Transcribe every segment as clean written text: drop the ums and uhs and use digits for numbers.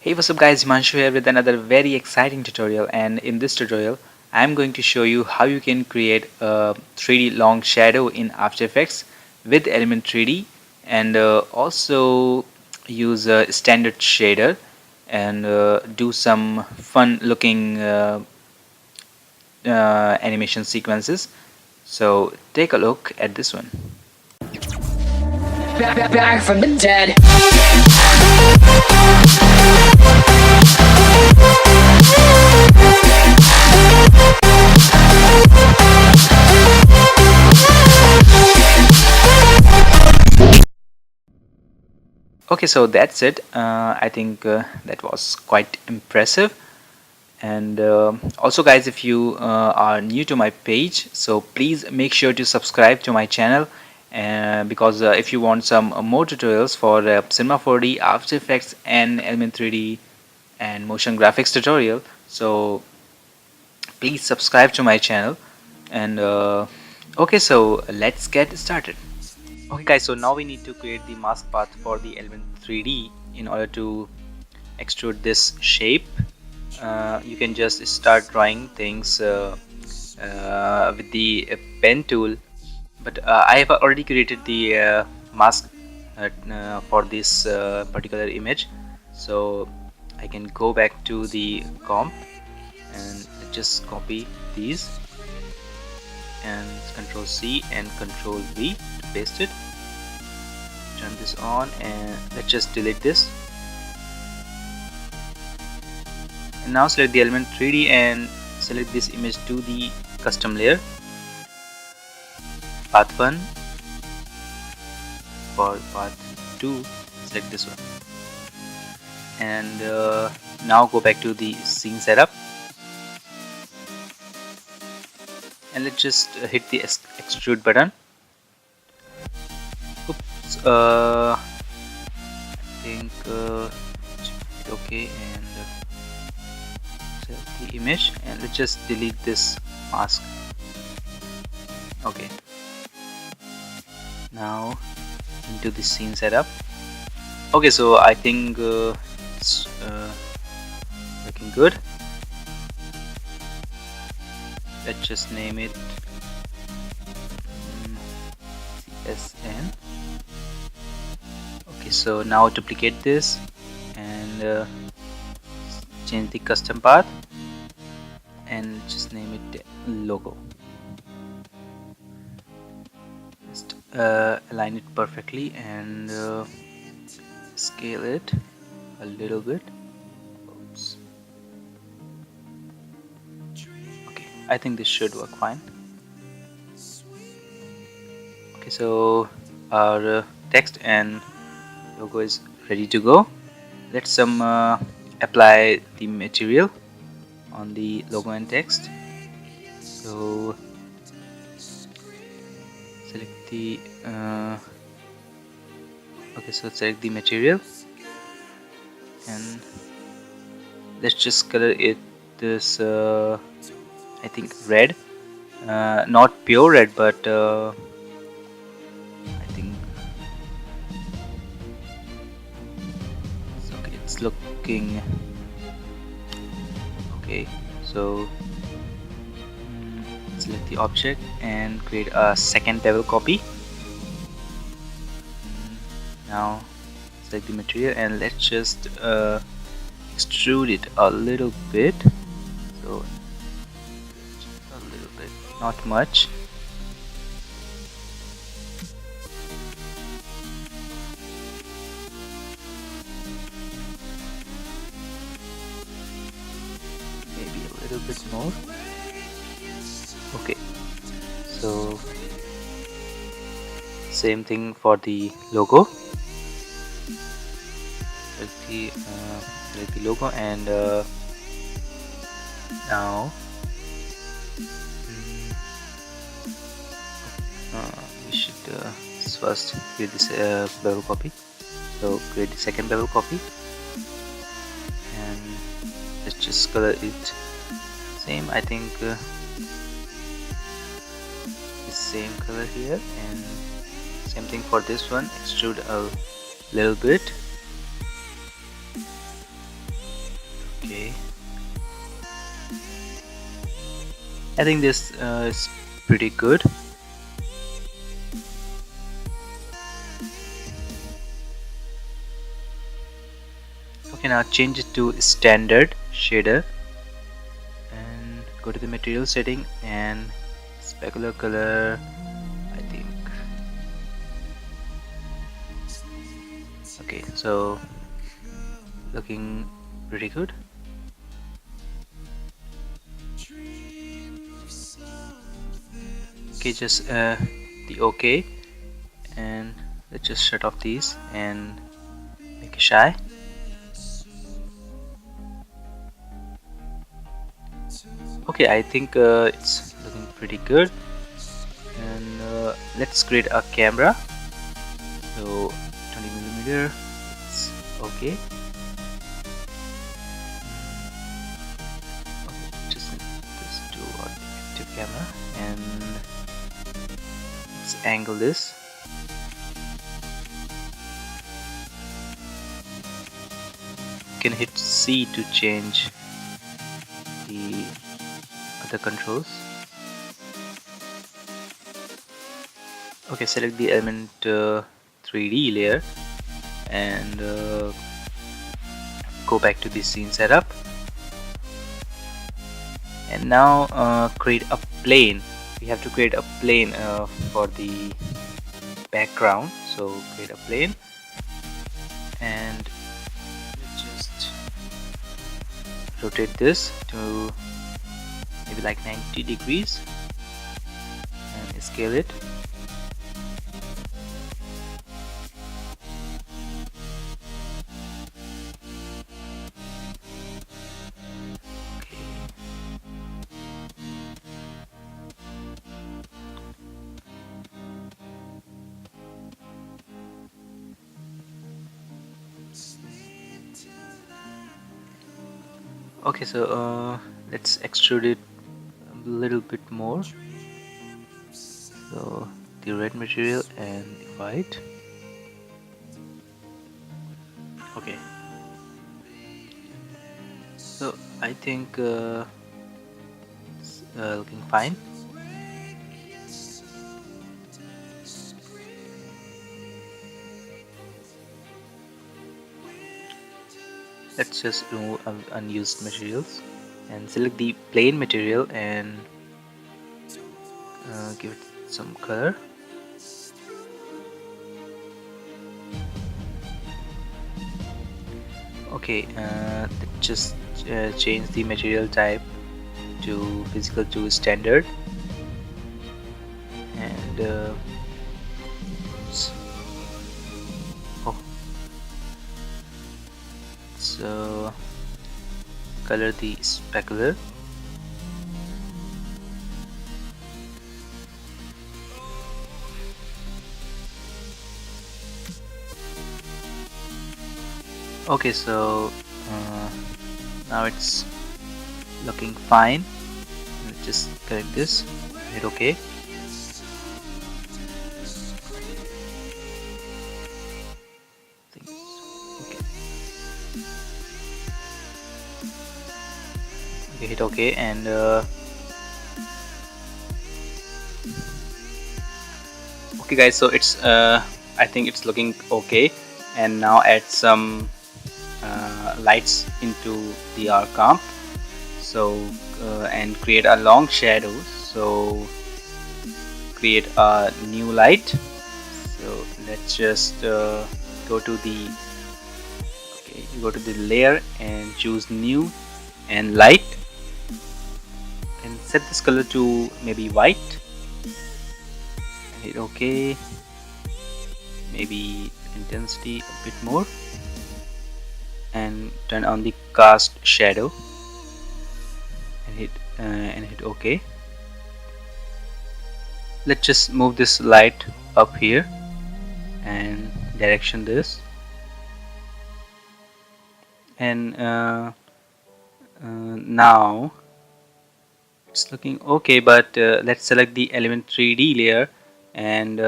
Hey, what's up guys, Himanshu here with another very exciting tutorial, and in this tutorial I'm going to show you how you can create a 3D long shadow in After Effects with Element 3D and also use a standard shader and do some fun looking animation sequences. So take a look at this one. Back from the dead. Okay, so that's it. I think that was quite impressive. And also guys, if you are new to my page, so please make sure to subscribe to my channel because if you want some more tutorials for Cinema 4D, After Effects and Element 3D and motion graphics tutorial, so please subscribe to my channel. And okay, so let's get started. Okay guys, so now we need to create the mask path for the Element 3D in order to extrude this shape. You can just start drawing things with the pen tool, but I have already created the mask for this particular image, so I can go back to the comp and just copy these and Ctrl C and Ctrl V to paste it. Turn this on and let's just delete this. And now select the Element 3D and select this image to the custom layer. Path 1. For path 2, select this one. And now go back to the scene setup. And let's just hit the extrude button. Oops, I think okay, and select the image and let's just delete this mask. Okay, now into the scene setup. Okay, so I think it's looking good. Let's just name it CSN. Okay, so now duplicate this and change the custom path and just name it logo. Just align it perfectly and scale it a little bit. Oops. Okay, I think this should work fine. Okay, so our text and logo is ready to go. Let's apply the material on the logo and text. So select the okay, so select the material and let's just color it this I think red, not pure red, but I think okay, it's looking okay. So select the object and create a second level copy. Now select the material and let's just extrude it a little bit. So just a little bit, not much. Maybe a little bit more. Okay, so same thing for the logo. Select the logo and now we should first create this bevel copy. So create the second bevel copy and let's just color it same. I think the same color here, and same thing for this one. Extrude a little bit. Okay, I think this is pretty good. Okay, now change it to standard shader and go to the material setting and specular color, I think. Okay, so looking pretty good. Okay, just the OK, and let's just shut off these and make a shy. Okay, I think it's looking pretty good, and let's create a camera. So 20mm, it's okay. Okay, just do an active camera and let's angle this. You can hit C to change the other controls. Okay, select the element 3D layer and go back to the scene setup, and now create a plane. We have to create a plane for the background, so create a plane and just rotate this to maybe like 90 degrees and scale it. Okay, so let's extrude it a little bit more. So the red material and the white. Okay, so I think it's looking fine. Let's just remove unused materials and select the plain material and give it some color. Okay, let's just change the material type to physical to standard, and oh, so color the specular. Okay, so now it's looking fine. Let's just correct this, hit OK. Okay, hit OK, and okay guys, so it's I think it's looking okay, and now add some lights into the arc, so and create a long shadow. So create a new light. So let's just go to the layer and choose new and light, and set this color to maybe white, and hit OK. Maybe intensity a bit more, and turn on the cast shadow and hit OK. Let's just move this light up here and direction this, and now it's looking okay, but let's select the element 3D layer and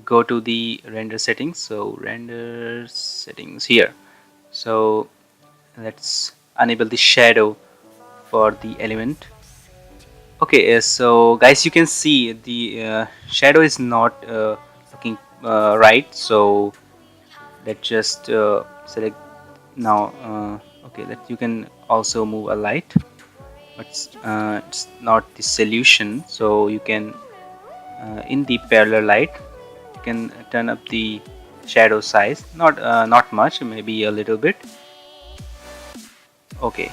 go to the render settings. So render settings here, so let's enable the shadow for the element. Okay, so guys, you can see the shadow is not looking right, so let's just select now. Okay, that you can also move a light, but it's not the solution. So you can in the parallel light, you can turn up the shadow size, not much, maybe a little bit. Okay,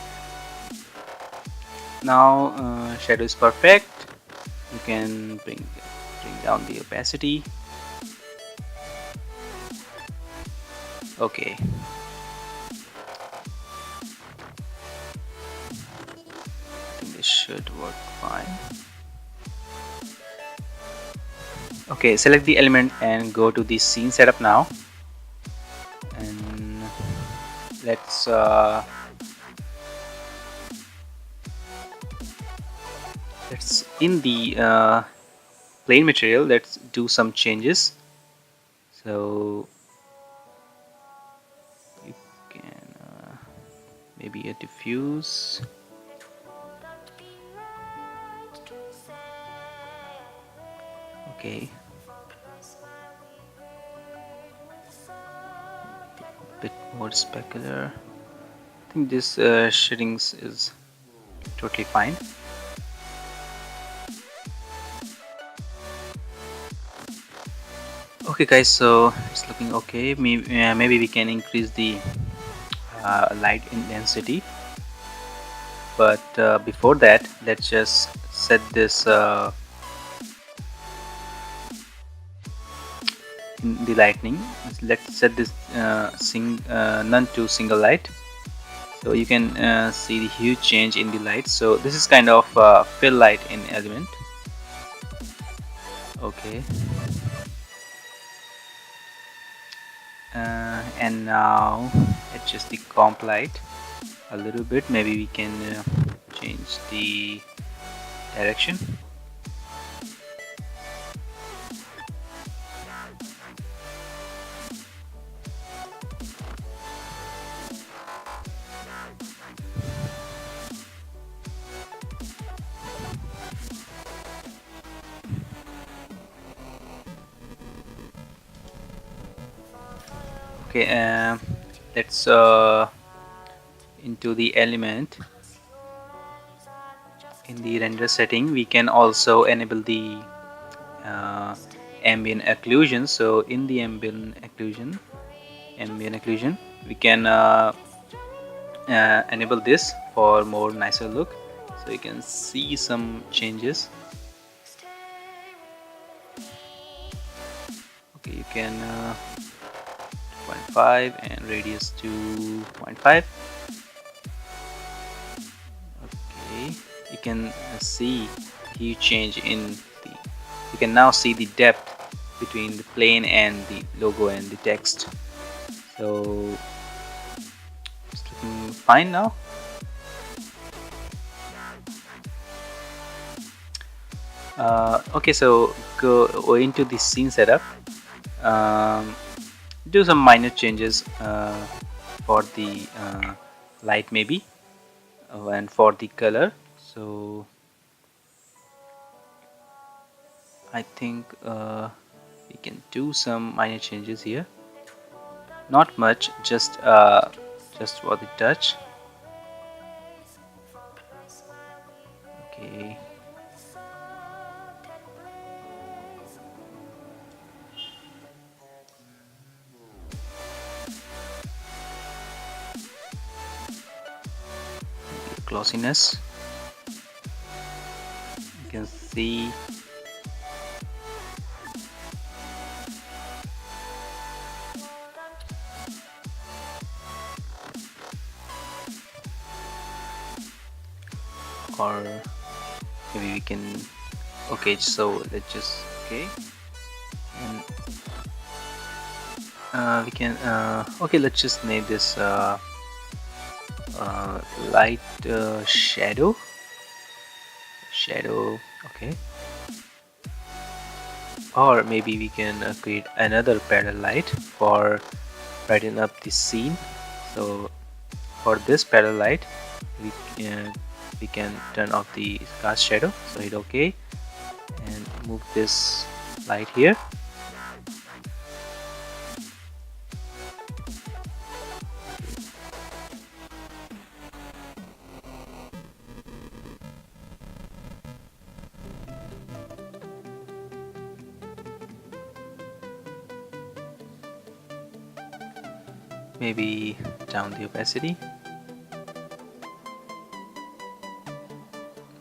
now shadow is perfect. You can bring down the opacity. Okay, I think this should work fine. Okay, select the element and go to the scene setup now, and let's in the plane material, let's do some changes. So you can maybe a diffuse. Okay, bit more specular. I think this shadings is totally fine. Okay guys, so it's looking okay. Maybe we can increase the light intensity, but before that, let's just set this in the lightning. Let's set this none to single light, so you can see the huge change in the light. So this is kind of fill light in element. Okay, and now adjust the comp light a little bit. Maybe we can change the direction. Okay, let's into the element. In the render setting, we can also enable the ambient occlusion. So in the ambient occlusion, we can enable this for more nicer look. So you can see some changes. Okay, you can 0.5 and radius to 0.5. Okay, you can see huge change in the. You can now see the depth between the plane and the logo and the text. So it's looking fine now. Okay, so go into the scene setup. Do some minor changes for the light maybe, and for the color. So I think we can do some minor changes here. Not much, just for the touch. Okay. Glossiness, you can see or maybe we can. Okay, so let's just and we can okay, let's just name this light shadow. Okay, or maybe we can create another parallel light for brighten up the scene. So for this parallel light, we can turn off the cast shadow. So hit OK and move this light here. Maybe down the opacity.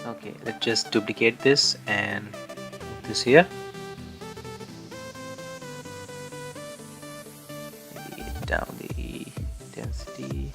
Okay, let's just duplicate this and put this here. Maybe down the intensity.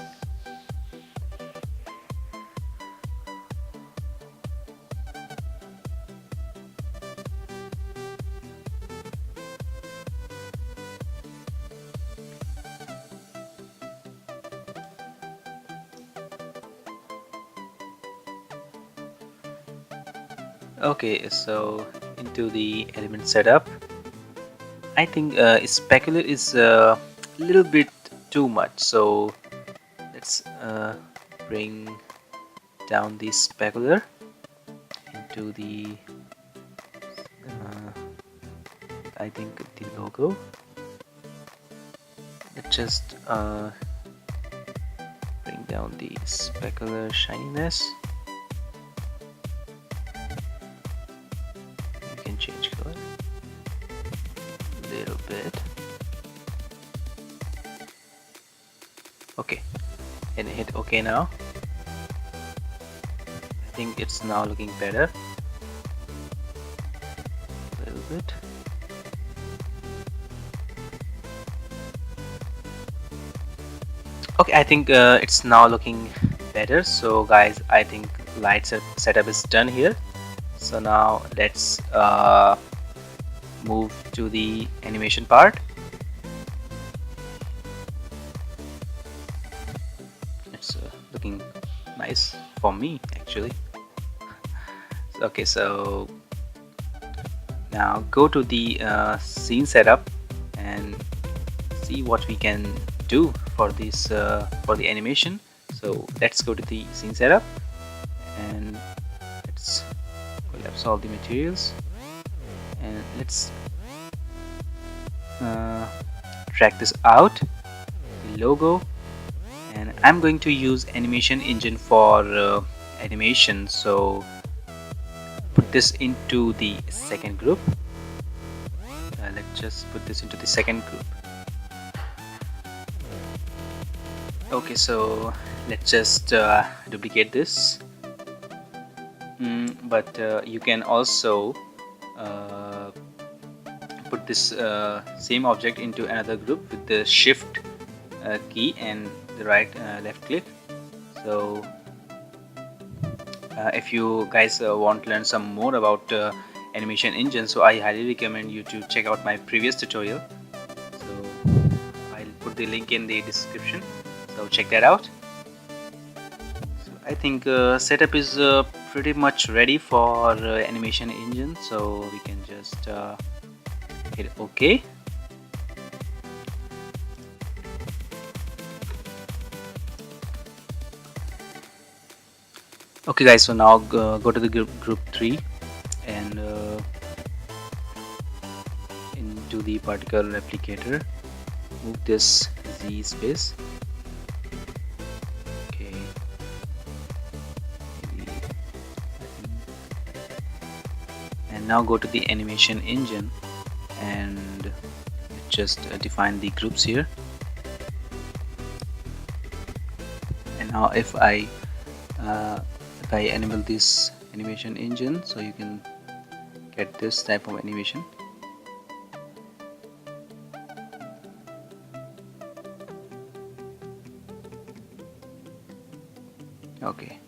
Okay, so into the element setup, I think specular is a little bit too much, so let's bring down the specular into the I think the logo. Let's just bring down the specular shininess. Change color a little bit. Okay, and hit OK now. I think it's now looking better. A little bit. Okay, I think it's now looking better. So guys, I think light setup is done here. So now let's move to the animation part. It's looking nice for me actually. Okay, so now go to the scene setup and see what we can do for this for the animation. So let's go to the scene setup and let's collapse all the materials and let's drag this out, the logo, and I'm going to use animation engine for animation. So put this into the second group. Let's just put this into the second group. Okay, so let's just duplicate this. But you can also put this same object into another group with the shift key and the left click. So if you guys want to learn some more about animation engine, so I highly recommend you to check out my previous tutorial. So I'll put the link in the description, so check that out. So I think setup is pretty much ready for animation engine, so we can just hit OK. Okay guys, so now go to the group 3 and into the particle replicator, move this Z space. Okay, and now go to the animation engine and just define the groups here. And now if I enable this animation engine, so you can get this type of animation. Okay.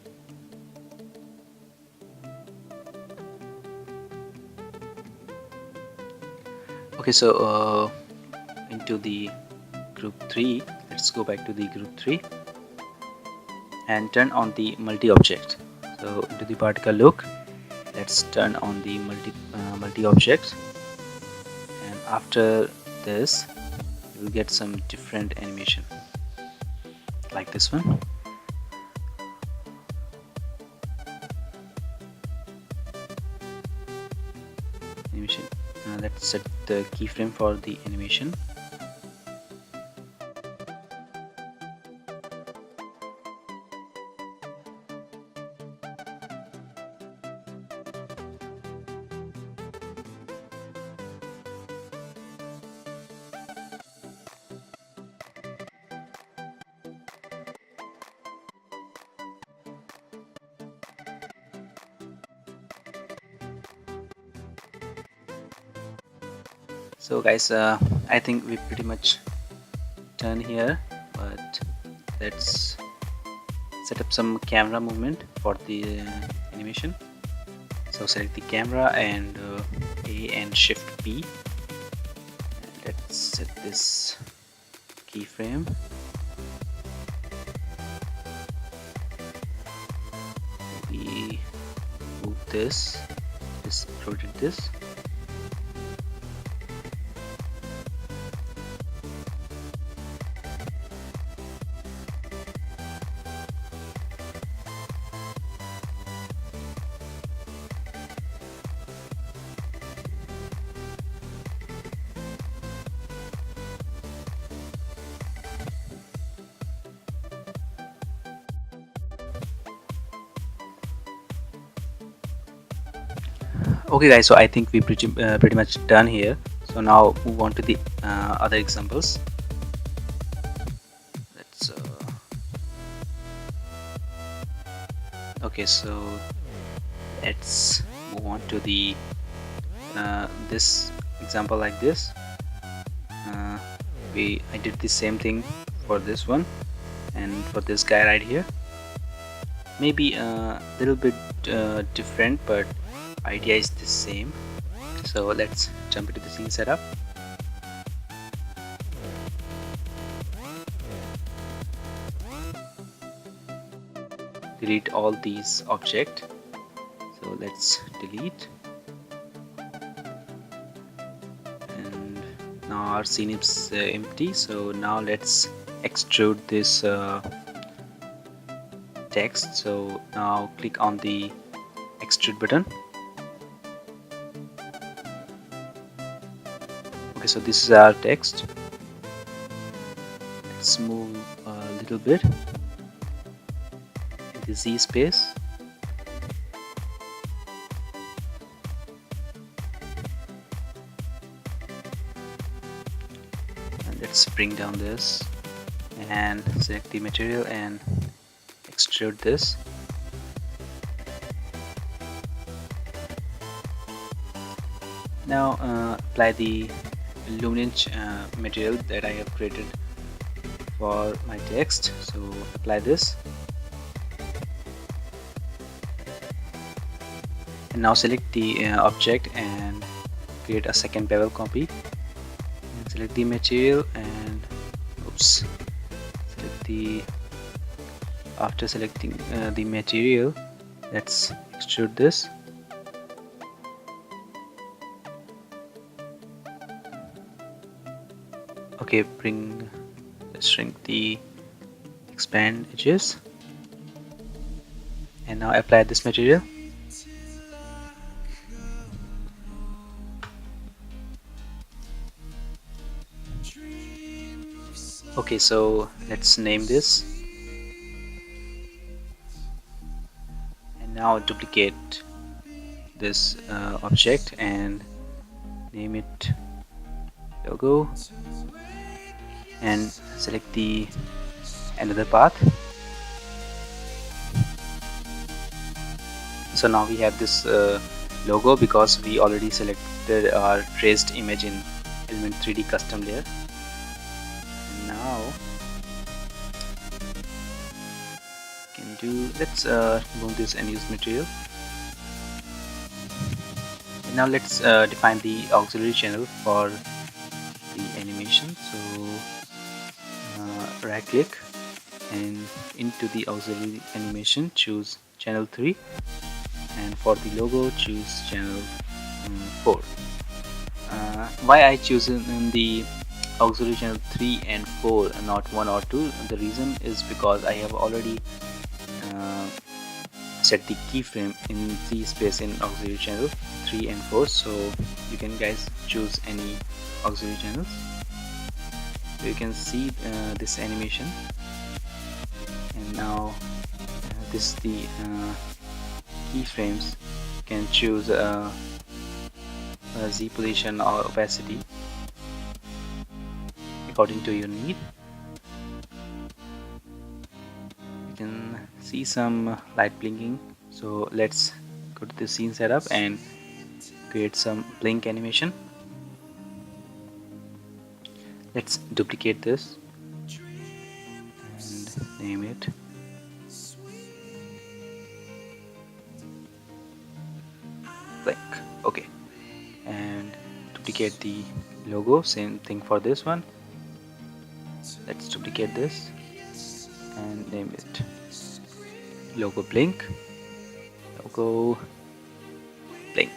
Okay, so into the group 3, let's go back to the group 3 and turn on the multi-object. So into the particle look, let's turn on the multi-objects, and after this you'll get some different animation like this one. let's set the keyframe for the animation. So guys, I think we pretty much done here, but let's set up some camera movement for the animation. So select the camera and A and Shift P. And let's set this keyframe. We move this, rotate this. Okay guys, so I think we pretty much done here. So now move on to the other examples. Let's okay, so let's move on to the this example like this. I did the same thing for this one and for this guy right here. Maybe a little bit different, but idea is the same. So let's jump into the scene setup. Delete all these objects. So let's delete. And now our scene is empty. So now let's extrude this text. So now click on the extrude button. Okay, so this is our text. Let's move a little bit in the Z space. And let's bring down this and select the material and extrude this. Now apply the luminance material that I have created for my text. So apply this and now select the object and create a second bevel copy and select the material and select the after selecting the material, let's extrude this. Okay, let's shrink the expand edges and now apply this material. Okay, so let's name this and now duplicate this object and name it logo and select the another path. So now we have this logo because we already selected our traced image in Element 3D custom layer. And now let's remove this and use material. And now let's define the auxiliary channel for the animation. So right click and into the auxiliary animation choose channel 3 and for the logo choose channel 4. Why I choose in the auxiliary channel 3 and 4 and not 1 or 2? The reason is because I have already set the keyframe in the space in auxiliary channel 3 and 4. So you can guys choose any auxiliary channels. So you can see this animation, and now this is the keyframes. You can choose Z position or opacity according to your need. You can see some light blinking, so let's go to the scene setup and create some blink animation. Let's duplicate this and name it blink. Okay, and duplicate the logo. Same thing for this one. Let's duplicate this and name it logo blink. Logo blink.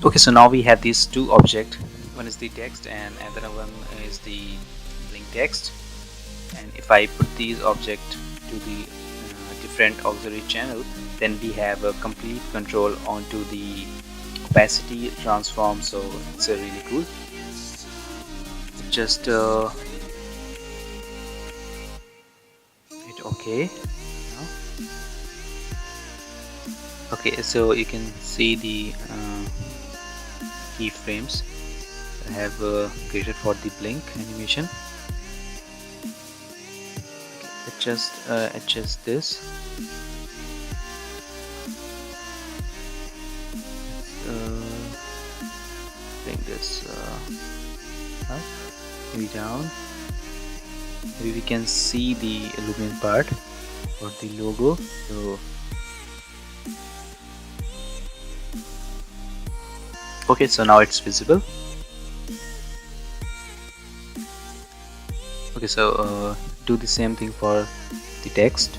Okay, so now we have these two objects. One is the text and another one is the blink text. And if I put these objects to the different auxiliary channel, then we have a complete control onto the opacity transform. So it's really cool. Just hit OK. Okay, so you can see the keyframes I have created for the blink animation. Let's just adjust this. Bring this up, maybe down. Maybe we can see the illuminate part for the logo. So okay, so now it's visible. Okay, so do the same thing for the text.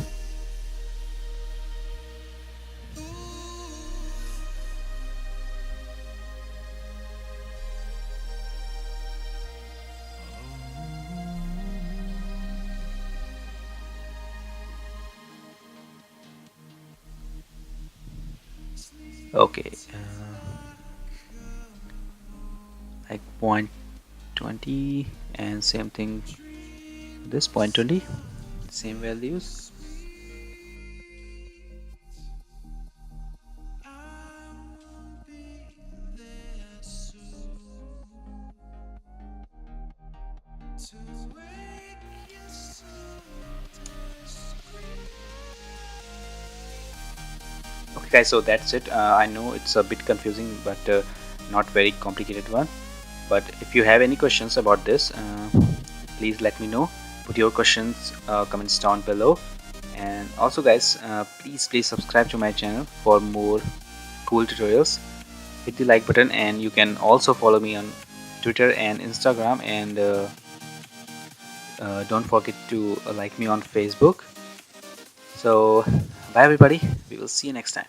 Okay, like 0.20 and same thing this 0.20, same values. Okay guys, so that's it. I know it's a bit confusing, but not very complicated one. But if you have any questions about this, please let me know. Put your questions comments down below. And also guys, please subscribe to my channel for more cool tutorials. Hit the like button, and you can also follow me on Twitter and Instagram, and don't forget to like me on Facebook. So bye everybody, we will see you next time.